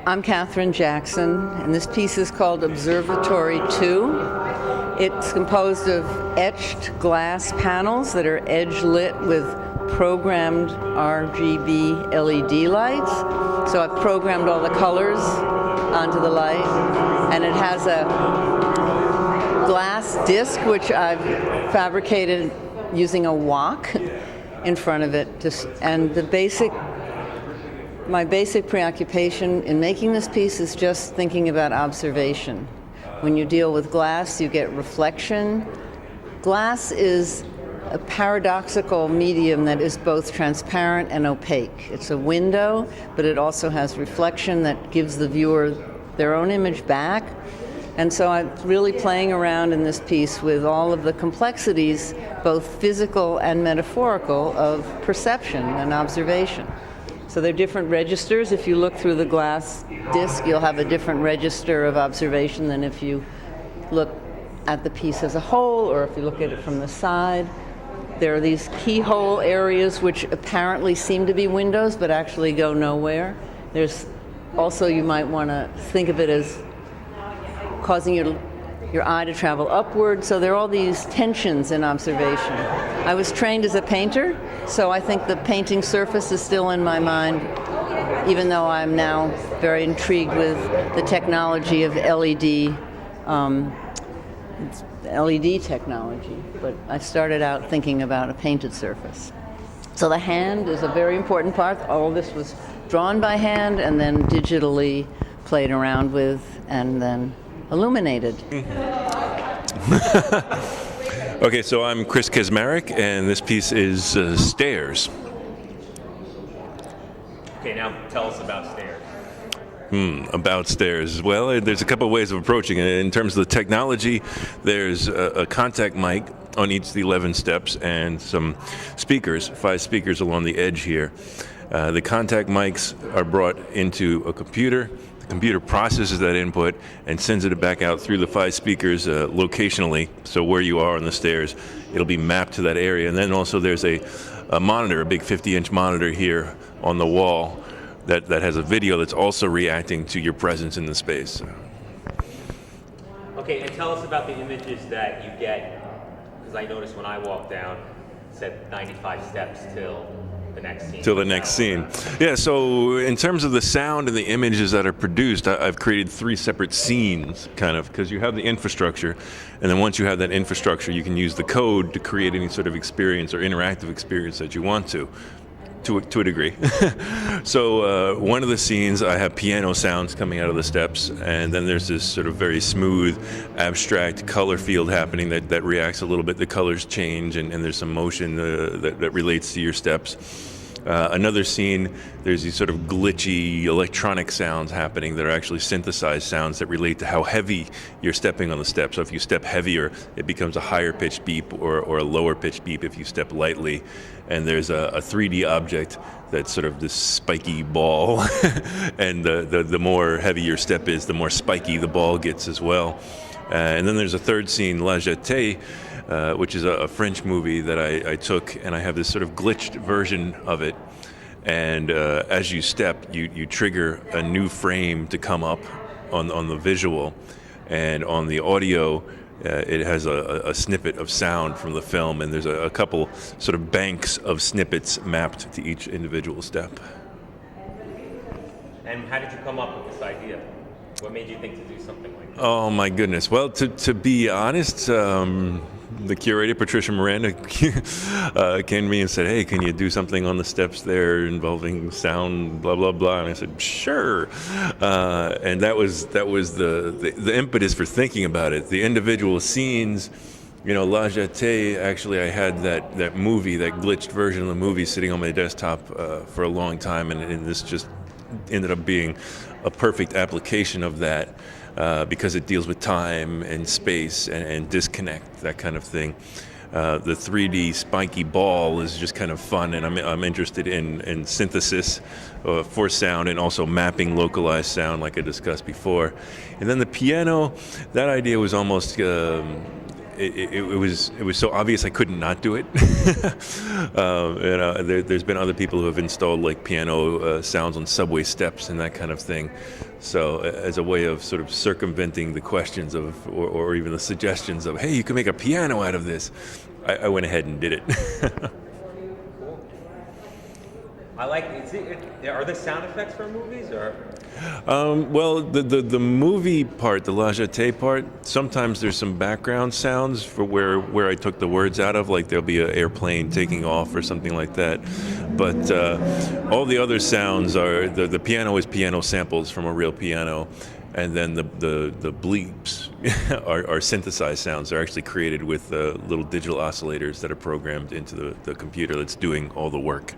I'm Catherine Jackson, and this piece is called Observatory 2. It's composed of etched glass panels that are edge-lit with programmed RGB LED lights. So I've programmed all the colors onto the light, and it has a glass disc which I've fabricated using a wok in front of it. And my basic preoccupation in making this piece is just thinking about observation. When you deal with glass, you get reflection. Glass is a paradoxical medium that is both transparent and opaque. It's a window, but it also has reflection that gives the viewer their own image back. And so I'm really playing around in this piece with all of the complexities, both physical and metaphorical, of perception and observation. So there are different registers. If you look through the glass disc, you'll have a different register of observation than if you look at the piece as a whole, or if you look at it from the side. There are these keyhole areas which apparently seem to be windows, but actually go nowhere. There's also, you might want to think of it as causing your eye to travel upward. So there are all these tensions in observation. I was trained as a painter, so I think the painting surface is still in my mind, even though I'm now very intrigued with the technology of LED technology. But I started out thinking about a painted surface. So the hand is a very important part. All this was drawn by hand and then digitally played around with and then illuminated. Okay, so I'm Chris Kaczmarek, and this piece is Stairs. Okay, now tell us about Stairs. About Stairs. Well, there's a couple of ways of approaching it. In terms of the technology, there's a contact mic on each of the 11 steps and some speakers, 5 speakers along the edge here. The contact mics are brought into a computer. The computer processes that input and sends it back out through the 5 speakers locationally. So where you are on the stairs, it'll be mapped to that area. And then also there's a monitor, a big 50-inch monitor here on the wall that has a video that's also reacting to your presence in the space. Okay, and tell us about the images that you get, because I noticed when I walked down, it said 95 steps till the next scene. Till the next scene. Yeah, so in terms of the sound and the images that are produced, I've created 3 separate scenes, kind of, because you have the infrastructure, and then once you have that infrastructure, you can use the code to create any sort of experience or interactive experience that you want to a degree. So one of the scenes, I have piano sounds coming out of the steps, and then there's this sort of very smooth, abstract color field happening that reacts a little bit. The colors change, and there's some motion that relates to your steps. Another scene, there's these sort of glitchy electronic sounds happening that are actually synthesized sounds that relate to how heavy you're stepping on the step. So if you step heavier, it becomes a higher pitched beep or a lower pitched beep if you step lightly. And there's a 3D object that's sort of this spiky ball. And the more heavy your step is, the more spiky the ball gets as well. And then there's a third scene, La Jetée, which is a French movie that I took, and I have this sort of glitched version of it. And as you step, you trigger a new frame to come up on the visual, and on the audio, it has a snippet of sound from the film, and there's a couple sort of banks of snippets mapped to each individual step. And how did you come up with this idea? What made you think to do something like that? Oh my goodness. Well, to be honest, the curator, Patricia Miranda, came to me and said, hey, can you do something on the steps there involving sound, blah, blah, blah. And I said, sure. And that was the impetus for thinking about it. The individual scenes, La Jetée, actually, I had that movie, that glitched version of the movie sitting on my desktop for a long time, and this just ended up being a perfect application of that. Because it deals with time and space and disconnect, that kind of thing. The 3D spiky ball is just kind of fun, and I'm interested in synthesis for sound and also mapping localized sound like I discussed before. And then the piano, that idea was almost it was so obvious I couldn't not do it. There's been other people who have installed like piano sounds on subway steps and that kind of thing. So as a way of sort of circumventing the questions of, or even the suggestions of, hey, you can make a piano out of this, I went ahead and did it. I like. Are there sound effects for movies or? Well, the movie part, the La Jetée part, sometimes there's some background sounds for where I took the words out of, like there'll be an airplane taking off or something like that. But all the other sounds are, the piano is piano samples from a real piano, and then the bleeps are synthesized sounds. They're actually created with little digital oscillators that are programmed into the computer that's doing all the work.